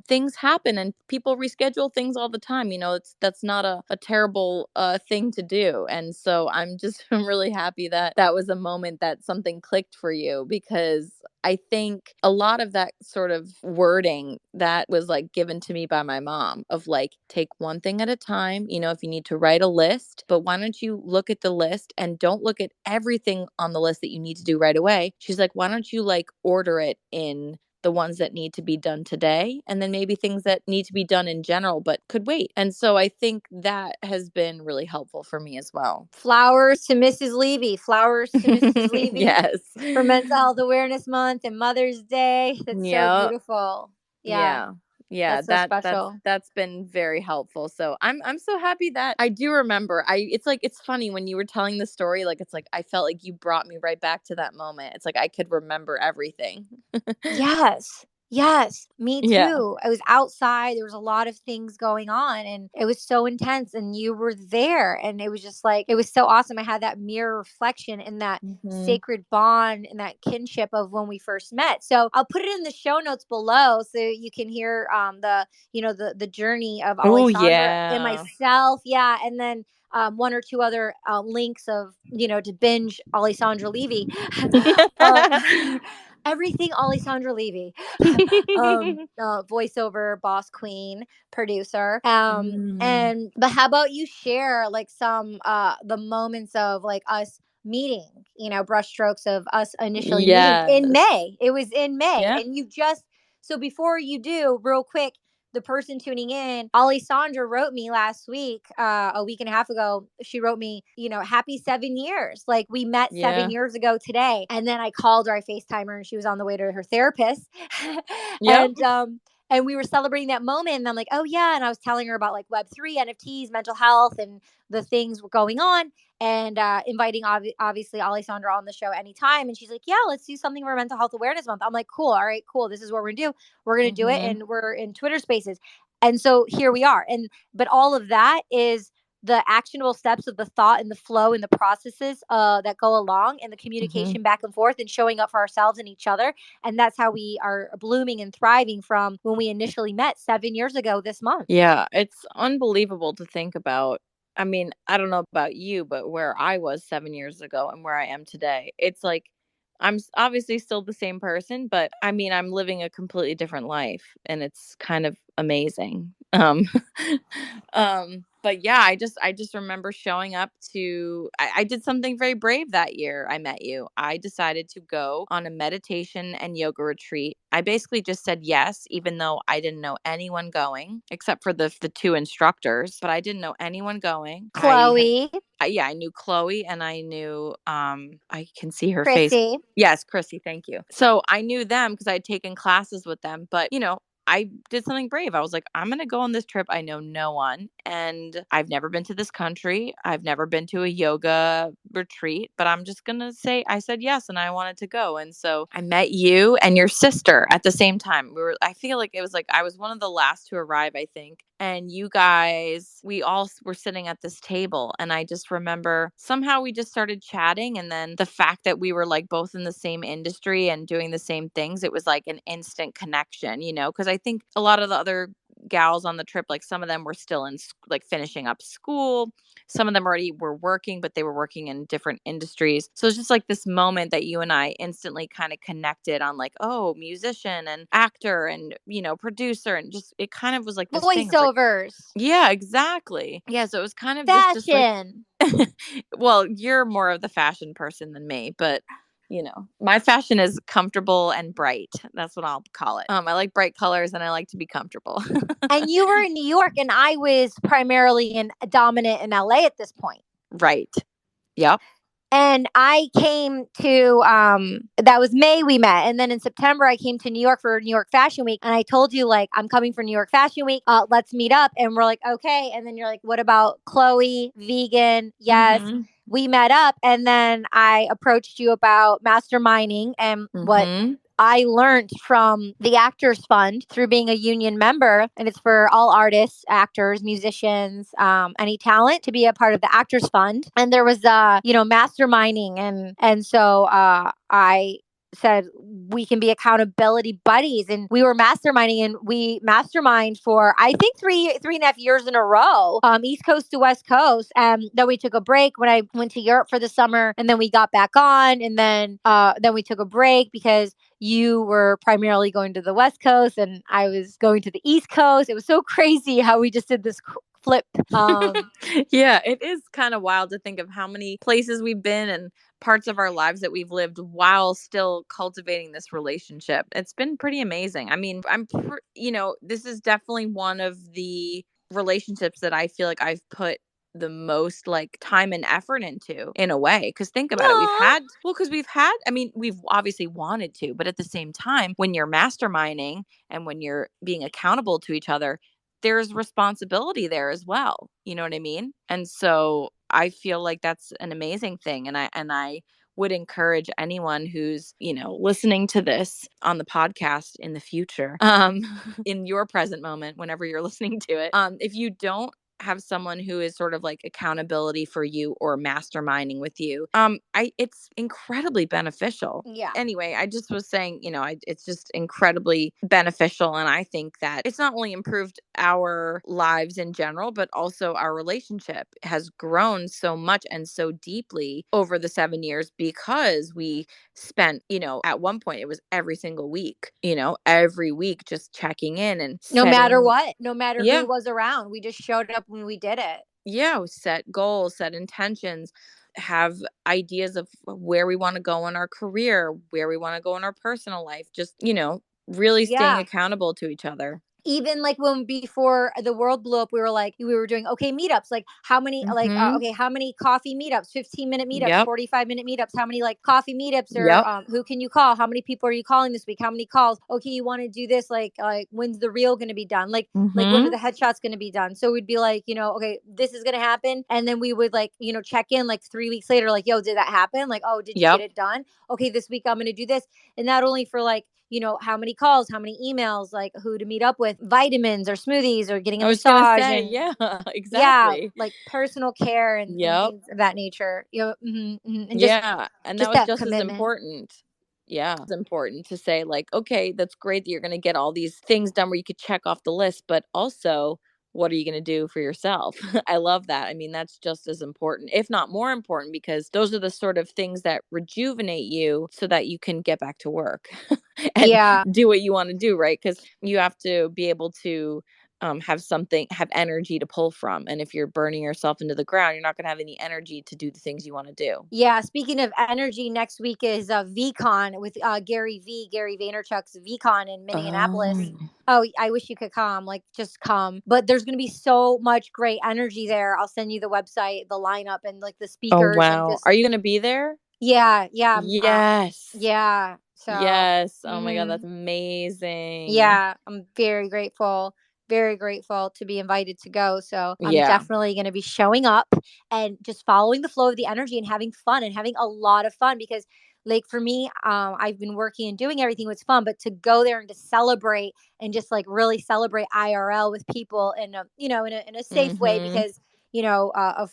things happen and people reschedule things all the time. That's not a terrible thing to do. And so I'm really happy that that was a moment that something clicked for you, because I think a lot of that sort of wording that was like given to me by my mom of like, take one thing at a time. If you need to write a list, but why don't you look at the list and don't look at everything on the list that you need to do right away? She's like, why don't you like order it in the ones that need to be done today, and then maybe things that need to be done in general but could wait. And so I think that has been really helpful for me as well. Flowers to Mrs. Levy. Flowers to Mrs. Levy. Yes. For Mental Health Awareness Month and Mother's Day. That's so Yep. beautiful. Yeah. Yeah. Yeah, That's so special. that's been very helpful. So I'm so happy that I do remember. It's funny when you were telling the story, like it's like I felt like you brought me right back to that moment. It's like I could remember everything. Yes. Yes, me Yeah. too. I was outside. There was a lot of things going on and it was so intense and you were there and it was just like it was so awesome. I had that mirror reflection in that Mhm. sacred bond and that kinship of when we first met. So I'll put it in the show notes below so you can hear the journey of Oh, Alessandra and yeah. myself. Yeah, and then one or two other links of to binge Alessandra Levy. um, everything Alessandra Levy. Voiceover boss queen producer. Mm. And but how about you share like some the moments of like us meeting, brushstrokes of us initially meeting in Yes. May. It was in May, Yeah. and you just so before you do, real quick, the person tuning in, Alessandra wrote me last week, a week and a half ago. She wrote me, happy 7 years. Like we met seven Yeah. years ago today. And then I called her, I FaceTime her, and she was on the way to her therapist. Yep. And we were celebrating that moment. And I'm like, oh yeah. And I was telling her about like Web3, NFTs, mental health, and the things were going on. And inviting obviously Alessandra on the show anytime. And she's like, yeah, let's do something for Mental Health Awareness Month. I'm like, cool. All right, cool. This is what we're gonna do. We're gonna do it, Mhm. and we're in Twitter Spaces. And so here we are. And but all of that is the actionable steps of the thought and the flow and the processes that go along and the Mhm. communication back and forth and showing up for ourselves and each other. And that's how we are blooming and thriving from when we initially met 7 years ago this month. Yeah, it's unbelievable to think about. I mean, I don't know about you, but where I was 7 years ago and where I am today, it's like obviously still the same person, but I mean, I'm living a completely different life and it's kind of amazing. But yeah, I just remember showing up to I did something very brave that year I met you. I decided to go on a meditation and yoga retreat. I basically just said yes, even though I didn't know anyone going except for the two instructors, but I didn't know anyone going. Chloe, Yeah, I knew Chloe and I knew I can see her face. Chrissy. Yes, Chrissy, thank you. So I knew them because I had taken classes with them, but I did something brave. I was like, I'm going to go on this trip. I know no one and I've never been to this country. I've never been to a yoga retreat, but I'm just going to say I said yes and I wanted to go. And so I met you and your sister at the same time. I feel like it was like I was one of the last to arrive, I think. And you guys, we all were sitting at this table. And I just remember somehow we just started chatting. And then the fact that we were like both in the same industry and doing the same things, it was like an instant connection, because I think a lot of the other gals on the trip, like some of them were still in like finishing up school. Some of them already were working, but they were working in different industries. So it's just like this moment that you and I instantly kind of connected on like, oh, musician and actor and, producer. And just, it kind of was like this thing of like, Voiceovers. yeah, exactly. Yeah. So it was kind of just like, Fashion. well, you're more of the fashion person than me, but my fashion is comfortable and bright. That's what I'll call it. I like bright colors and I like to be comfortable. And you were in New York, and I was primarily in dominant in LA at this point. Right. Yep. And I came to that was May we met, and then in September I came to New York for New York Fashion Week, and I told you like I'm coming for New York Fashion Week. Let's meet up, and we're like okay, and then you're like, what about Chloe? Vegan? Yes. Mhm. We met up, and then I approached you about masterminding and what Mhm. I learned from the Actors Fund through being a union member, and it's for all artists, actors, musicians, any talent to be a part of the Actors Fund. And there was, masterminding, and so I said we can be accountability buddies, and we were masterminding, and we mastermind for I think three and a half years in a row, East Coast to West Coast. And then we took a break when I went to Europe for the summer, and then we got back on, and then we took a break because you were primarily going to the West Coast and I was going to the East Coast. It was so crazy how we just did this flip. Yeah, it is kind of wild to think of how many places we've been and parts of our lives that we've lived while still cultivating this relationship. It's been pretty amazing. I mean, this is definitely one of the relationships that I feel like I've put the most like time and effort into in a way, because think about it, Aw. I mean, we've obviously wanted to, but at the same time when you're masterminding and when you're being accountable to each other, there's responsibility there as well. You know what I mean? And so I feel like that's an amazing thing. And I would encourage anyone who's, listening to this on the podcast in the future, in your present moment, whenever you're listening to it, if you don't have someone who is sort of like accountability for you or masterminding with you, it's incredibly beneficial. Yeah. Anyway, I just was saying, it's just incredibly beneficial. And I think that it's not only improved our lives in general, but also our relationship has grown so much and so deeply over the 7 years because we spent, at one point it was every single week, every week just checking in and No matter setting. what, no matter Yeah. who was around, we just showed up when we did it. Yeah, set goals, set intentions, have ideas of where we want to go in our career, where we want to go in our personal life, just, really staying Yeah. accountable to each other. Even like when before the world blew up, we were doing okay meetups, like how many Mhm. how many coffee meetups, 15-minute meetups, Yep. 45-minute meetups, how many like coffee meetups, or Yep. who can you call, how many people are you calling this week, how many calls, okay, you want to do this, like when's the reel going to be done, like when are Mhm. the headshots going to be done. So we'd be like, okay, this is going to happen, and then we would like, check in like 3 weeks later, like, yo, did that happen, like, oh, did you get Yep. it done, okay, this week I'm going to do this. And not only for like, how many calls, how many emails, like who to meet up with, vitamins or smoothies or getting a I was gonna massage, say, and yeah, yeah, exactly. like personal care and Yep. things of that nature, and Yeah, and that just was that just as commitment. important. Yeah, it's important to say like, okay, that's great that you're going to get all these things done where you could check off the list, but also what are you going to do for yourself? I love that. I mean, that's just as important, if not more important, because those are the sort of things that rejuvenate you so that you can get back to work and Yeah. do what you want to do, right? Because you have to be able to have energy to pull from. And if you're burning yourself into the ground, you're not going to have any energy to do the things you want to do. Yeah, speaking of energy, next week is VCon with Gary Vaynerchuk's VCon in Minneapolis. Oh. Oh, I wish you could come, like just come. But there's going to be so much great energy there. I'll send you the website, the lineup, and like the Oh, speakers, and wow. just Are you gonna be there? yeah, Yes. yeah. So, Yes. Oh my God, that's mhm. amazing. Yeah, I'm very grateful to be invited to go. So I'm Yeah. definitely going to be showing up and just following the flow of the energy and having fun, and having a lot of fun, because like for me, I've been working and doing everything with fun, but to go there and to celebrate and just like really celebrate IRL with people in a, in a safe way, Mhm. because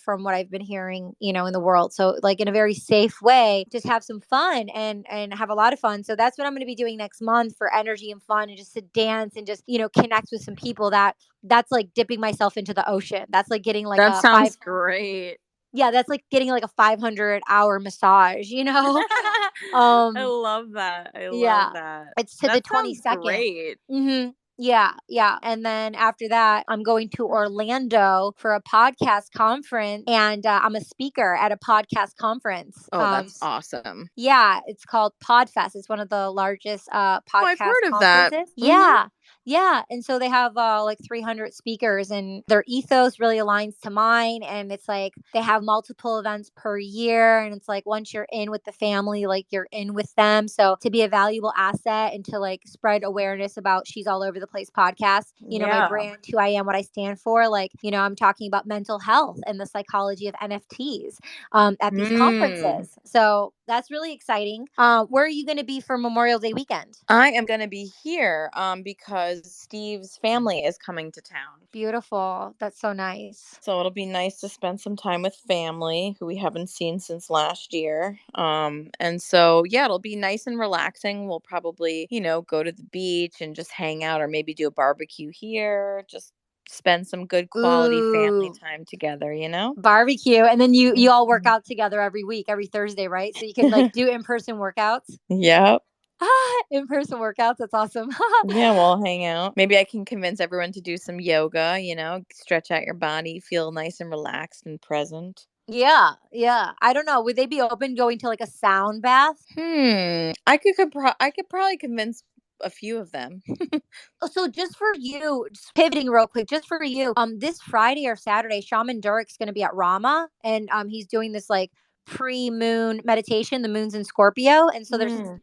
from what I've been hearing, in the world. So like in a very safe way, just have some fun and have a lot of fun. So that's what I'm going to be doing next month for energy and fun, and just to dance and just, connect with some people. That's like dipping myself into the ocean. That's like getting like That a five sounds great. yeah, that's like getting like a 500-hour massage. I Um love that. I love yeah. that. It's to the That sounds 22nd. great. Mhm. Yeah, yeah. And then after that, I'm going to Orlando for a podcast conference, and I'm a speaker at a podcast conference. Oh, that's awesome. Yeah, it's called Podfest. It's one of the largest Oh, I've podcast heard of that. conferences. Mhm. Yeah. Yeah. And so they have like 300 speakers, and their ethos really aligns to mine. And it's like they have multiple events per year. And it's like once you're in with the family, like you're in with them. So to be a valuable asset and to like spread awareness about She's All Over the Place podcast, my Yeah. brand, who I am, what I stand for, like, I'm talking about mental health and the psychology of NFTs at these Mm. conferences. So that's really exciting. Where are you going to be for Memorial Day weekend? I am going to be here because Steve's family is coming to town. Beautiful. That's so nice. So it'll be nice to spend some time with family who we haven't seen since last year. And so yeah, it'll be nice and relaxing. We'll probably, go to the beach and just hang out, or maybe do a barbecue here, just spend some good quality family Ooh, time together. barbecue. And then you all work Mhm. out together every week, every Thursday, right? So you can like do in-person workouts. Yep. In-person workouts. That's awesome. Yeah, we'll hang out. Maybe I can convince everyone to do some yoga, stretch out your body, feel nice and relaxed and present. Yeah, yeah. I don't know. Would they be open going to like a sound bath? I could probably convince a few of them. So just for you, just pivoting real quick, just for you, this Friday or Saturday, Shaman Durek's going to be at Rama, and he's doing this like pre-moon meditation. The moon's in Scorpio, and so there's Mm.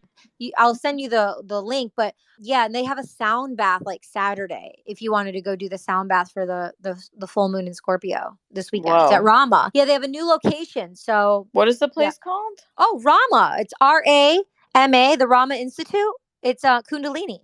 I'll send you the link, but yeah, and they have a sound bath like Saturday if you wanted to go do the sound bath for the full moon in Scorpio this weekend. It's at Whoa. Rama. Yeah, they have a new location. So What is the yeah. place called? Oh, Rama. It's Rama, the Rama Institute. It's Kundalini.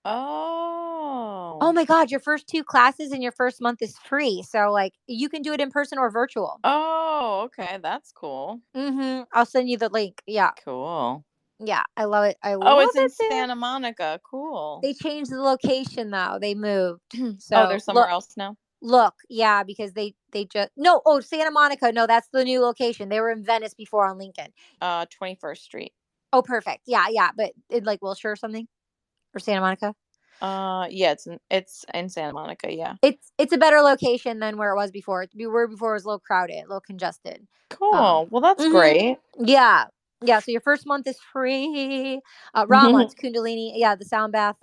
Oh Oh. my God, your first 2 classes in your first month is free. So like you can do it in person or virtual. Oh, okay. That's cool. I'll send you the link. Yeah. Cool. Yeah. I love it. I Oh, love it's in it there. Santa Monica. Cool. They changed the location though. They moved. Oh, So there's somewhere else now? look, yeah, because they just no, oh, Santa Monica. No, that's the new location. They were in Venice before on Lincoln. 21st Street. Oh, perfect. Yeah, yeah. But in like Wilshire or something? Or Santa Monica? Yeah, it's in Santa Monica, yeah. It's a better location than where it was before. Where before it was a little crowded, a little congested. Cool. Well, that's Mhm. great. Yeah. Yeah. So your first month is free. Rama, it's Kundalini. Yeah, the sound bath.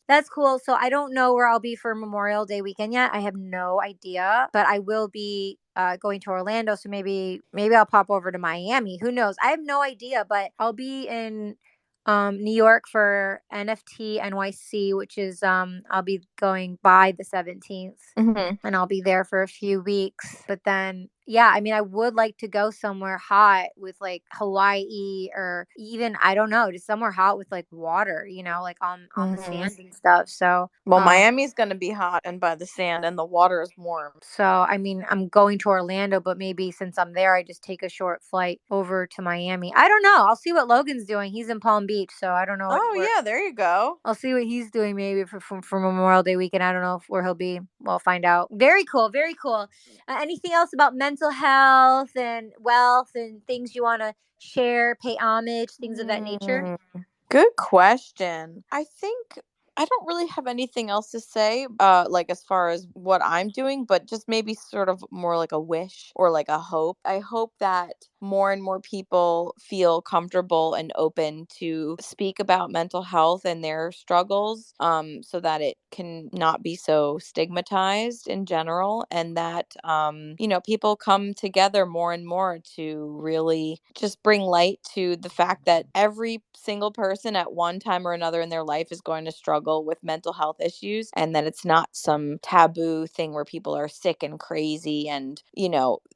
That's cool. So I don't know where I'll be for Memorial Day weekend yet. I have no idea, but I will be going to Orlando. So maybe I'll pop over to Miami. Who knows? I have no idea, but I'll be in New York for NFT NYC, which is I'll be going by the 17th. And I'll be there for a few weeks. But then, yeah, I mean, I would like to go somewhere hot with like Hawaii or even, I don't know, just somewhere hot with like water, like on the Mhm. sand and stuff. So, Well, Miami's gonna be hot and by the sand, and the water is warm. so I mean, I'm going to Orlando, but maybe since I'm there, I just take a short flight over to Miami. I don't know. I'll see what Logan's doing. He's in Palm Beach, so I don't know Oh, where. yeah, there you go. I'll see what he's doing maybe for Memorial Day weekend. I don't know where he'll be. We'll find out. Very cool. Very cool. Anything else about mental health and wealth and things you want to share, pay homage, things of that nature? Mm, Good question. I think I don't really have anything else to say, like as far as what I'm doing, but just maybe sort of more like a wish or like a hope. I hope that more and more people feel comfortable and open to speak about mental health and their struggles, so that it can not be so stigmatized in general, and that, people come together more and more to really just bring light to the fact that every single person at one time or another in their life is going to struggle with mental health issues, and that it's not some taboo thing where people are sick and crazy and,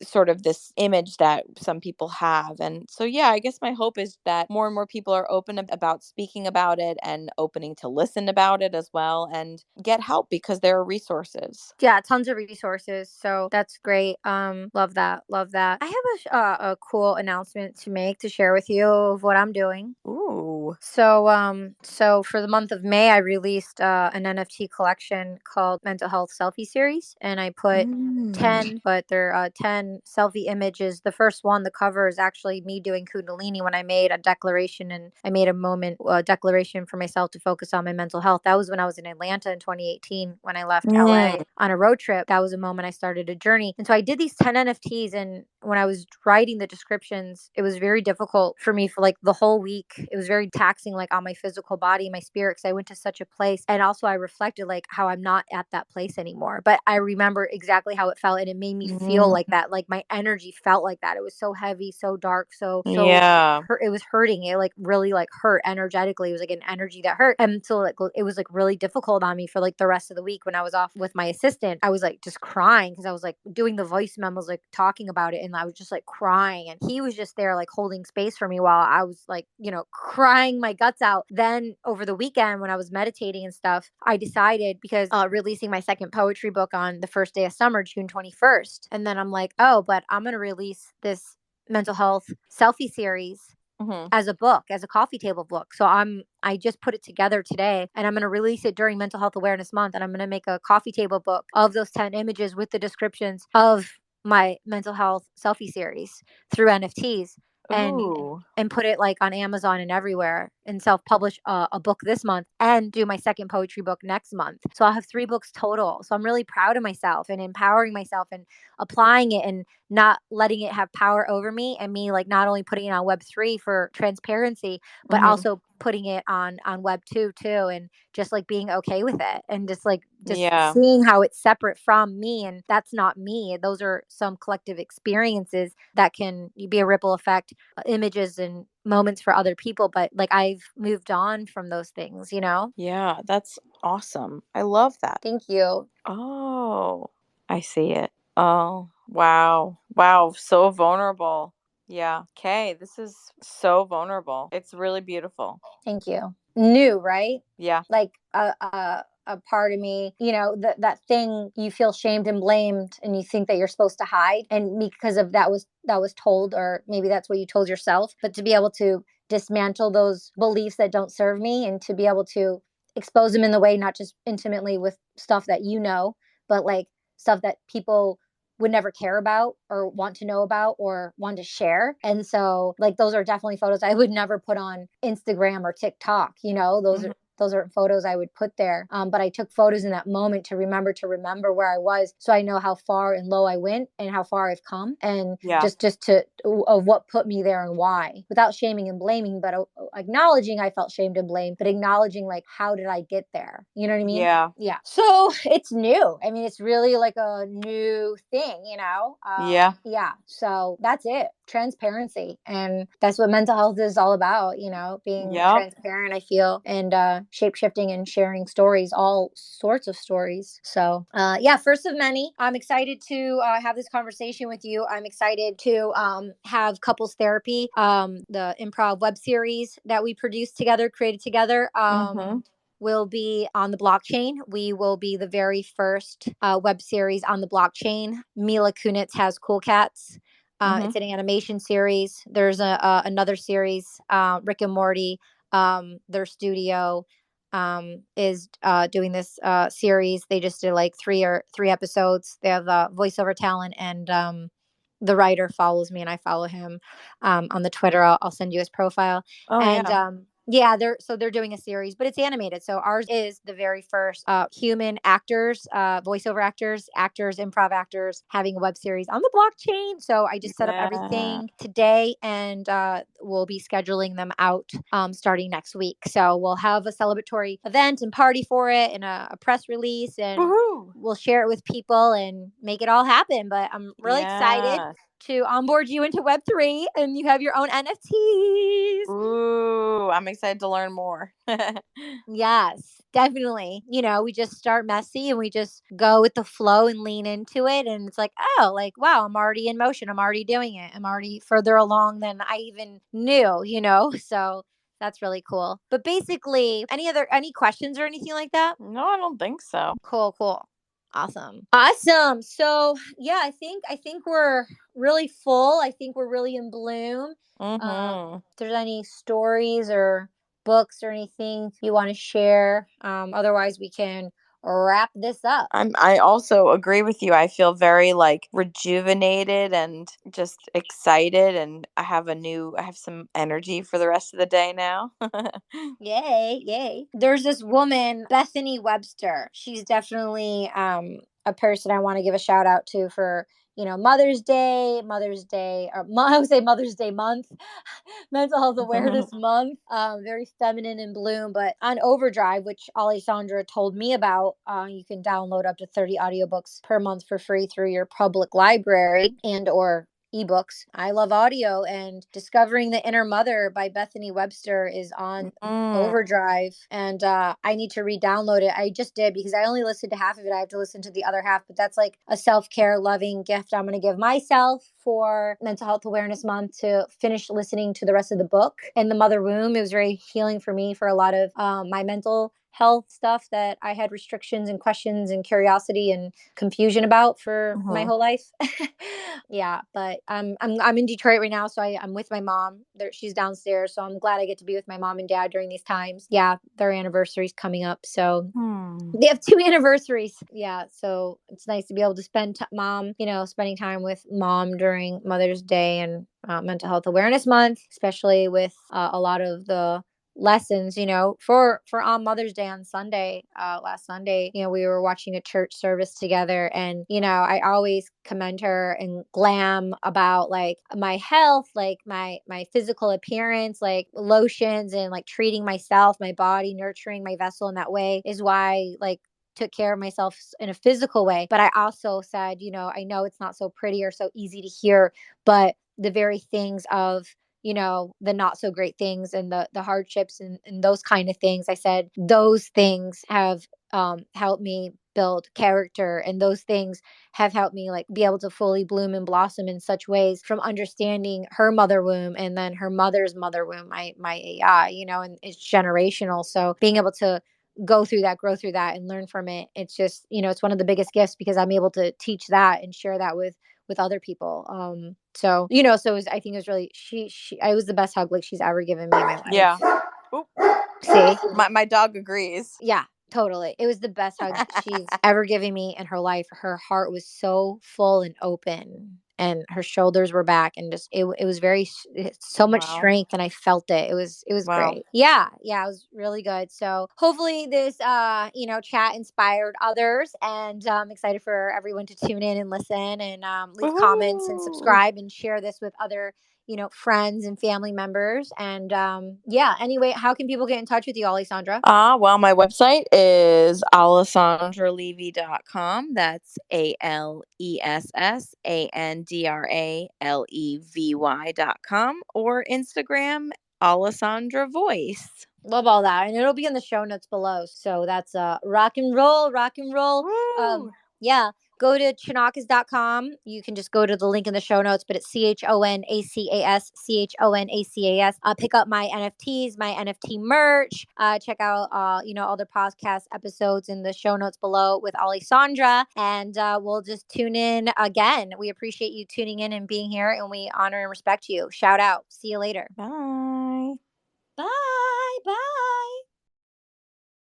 sort of this image that some people have. And so, yeah, I guess my hope is that more and more people are open about speaking about it and opening to listen about it as well and get help because there are resources. Yeah, tons of resources. So that's great. Love that. Love that. I have a cool announcement to make to share with you of what I'm doing. Ooh. So for the month of May, I released an NFT collection called Mental Health Selfie Series, and I put Mm. 10, but they're 10 selfie images. The first one, the cover, is actually me doing Kundalini when I made a declaration, and I made a declaration for myself to focus on my mental health. That was when I was in Atlanta in 2018 when I left LA Mm. on a road trip. That was a moment I started a journey. And so I did these 10 NFTs, and when I was writing the descriptions, it was very difficult for me for like the whole week. It was very taxing, like on my physical body, my spirit, because I went to such a place. And also I reflected like how I'm not at that place anymore. But I remember exactly how it felt, and it made me feel Mm. like that. Like my energy felt like that. It was so heavy, so dark, so Yeah. it was hurting. It like really like hurt energetically. It was like an energy that hurt. And so like it was like really difficult on me for like the rest of the week. When I was off with my assistant, I was like just crying because I was like doing the voice memos, like talking about it, and I was just like crying, and he was just there like holding space for me while I was like, crying my guts out. Then over the weekend when I was meditating and stuff, I decided, because releasing my second poetry book on the first day of summer, June 21st, and then I'm like, oh, but I'm going to release this mental health selfie series Mhm. as a book, as a coffee table book. So I just put it together today, and I'm going to release it during Mental Health Awareness Month, and I'm going to make a coffee table book of those 10 images with the descriptions of my mental health selfie series through NFTs, and Ooh. put it like on Amazon and everywhere, and self-publish a book this month and do my second poetry book next month. So I'll have 3 books total. So I'm really proud of myself and empowering myself and applying it and not letting it have power over me, and me like not only putting it on Web3 for transparency, but Mhm. also putting it on Web2 too, and just like being okay with it, and just Yeah. seeing how it's separate from me, and that's not me. Those are some collective experiences that can be a ripple effect, images and moments for other people, but like I've moved on from those things, you know? Yeah, that's awesome. I love that. Thank you. Oh, I see it. Oh, wow. Wow, so vulnerable. Yeah. Okay, this is so vulnerable. It's really beautiful. Thank you. New, right? Yeah. Like a part of me, you know, that thing you feel shamed and blamed and you think that you're supposed to hide, and because of that was told, or maybe that's what you told yourself, but to be able to dismantle those beliefs that don't serve me and to be able to expose them in the way, not just intimately with stuff that you know, but like stuff that people would never care about or want to know about or want to share. And so like those are definitely photos I would never put on Instagram or TikTok, you know, Mhm. those are photos I would put there. But I took photos in that moment to remember where I was, so I know how far and low I went and how far I've come, and Yeah. just to of what put me there and why, without shaming and blaming, but acknowledging I felt shamed and blamed, but acknowledging like how did I get there? You know what I mean? Yeah. Yeah. So it's new. I mean, it's really like a new thing, you know? Yeah. Yeah. So that's it. Transparency. And that's what mental health is all about, you know, being Yep. transparent, I feel, and shape shifting and sharing stories, all sorts of stories. So, yeah, first of many. I'm excited to have this conversation with you. I'm excited to have couples therapy, the improv web series that we produced together, created together. Mhm. Will be on the blockchain. We will be the very first web series on the blockchain. Mila Kunitz has Cool Cats. Mhm. It's an animation series. There's another series, Rick and Morty. Their studio is doing this series. They just did like three episodes. They have voiceover talent, and the writer follows me, and I follow him on the Twitter. I'll send you his profile, Oh, and yeah. yeah, they're doing a series, but it's animated. So ours is the very first human actors, voiceover actors, improv actors having a web series on the blockchain. So I just set up Yeah. everything today, and we'll be scheduling them out starting next week. So we'll have a celebratory event and party for it, and a press release, and Woohoo. we'll share it with people and make it all happen. But I'm really excited Yeah. to onboard you into Web3, and you have your own NFTs. Ooh, I'm excited to learn more. Yes, definitely. You know, we just start messy and we just go with the flow and lean into it. And it's like, oh, like, wow, I'm already in motion. I'm already doing it. I'm already further along than I even knew, you know? So that's really cool. But basically, any questions or anything like that? No, I don't think so. Cool, cool. Awesome. Awesome. So yeah, I think we're really full. I think we're really in bloom. Mhm. If there's any stories or books or anything you want to share, otherwise we can wrap this up. I also agree with you. I feel very like rejuvenated and just excited, and I have some energy for the rest of the day now. Yay, yay. There's this woman, Bethany Webster. She's definitely a person I want to give a shout out to for, you know, Mother's Day, or I would say Mother's Day month, Mental Health Awareness Month. Very feminine in bloom, but on Overdrive, which Alessandra told me about, you can download up to 30 audiobooks per month for free through your public library and or ebooks. I love audio, and Discovering the Inner Mother by Bethany Webster is on Mm. Overdrive, and I need to re-download it. I just did because I only listened to half of it. I have to listen to the other half, but that's like a self-care loving gift I'm going to give myself for Mental Health Awareness Month, to finish listening to the rest of the book. In the mother womb, it was very healing for me for a lot of my mental health stuff that I had restrictions and questions and curiosity and confusion about for my Mhm. whole life. Yeah, but I'm in Detroit right now, so I'm with my mom. She's downstairs, so I'm glad I get to be with my mom and dad during these times. Yeah, their anniversary's coming up, so Hmm. they have two anniversaries. Yeah, so it's nice to be able to spending time with mom during Mother's Day and Mental Health Awareness Month, especially with a lot of the lessons, you know, for on Mother's Day on Sunday, last Sunday, you know, we were watching a church service together, and you know, I always commend her and glam about like my health, like my physical appearance, like lotions, and like treating myself, my body, nurturing my vessel in that way is why like took care of myself in a physical way. But I also said, you know, I know it's not so pretty or so easy to hear, but the very things of the not so great things and the hardships and those kind of things. I said those things have helped me build character, and those things have helped me like be able to fully bloom and blossom in such ways, from understanding her mother womb and then her mother's mother womb, my AI, and it's generational. So being able to go through that, grow through that, and learn from it, it's just, it's one of the biggest gifts, because I'm able to teach that and share that with other people. So so I think it was really, I was the best hug like she's ever given me in my life. Yeah. Oop. See, my dog agrees. Yeah, totally. It was the best hug she's ever given me in her life. Her heart was so full and open, and her shoulders were back, and just it was very so much Wow. strength, and I felt it. It was Wow. great. Yeah, it was really good. So hopefully this chat inspired others, and I'm excited for everyone to tune in and listen, and leave comments and subscribe and share this with other friends and family members. And anyway, how can people get in touch with you, Alessandra? Well, my website is alessandralevy.com. That's ALESSANDRALEVY.com, or Instagram, Alessandra Voice. Love all that, and it'll be in the show notes below. So that's rock and roll. Go to Chonacas.com. You can just go to the link in the show notes, but it's CHONACAS. Pick up my NFTs, my NFT merch. Check out all the podcast episodes in the show notes below with Alessandra, and we'll just tune in again. We appreciate you tuning in and being here, and we honor and respect you. Shout out. See you later. Bye. Bye.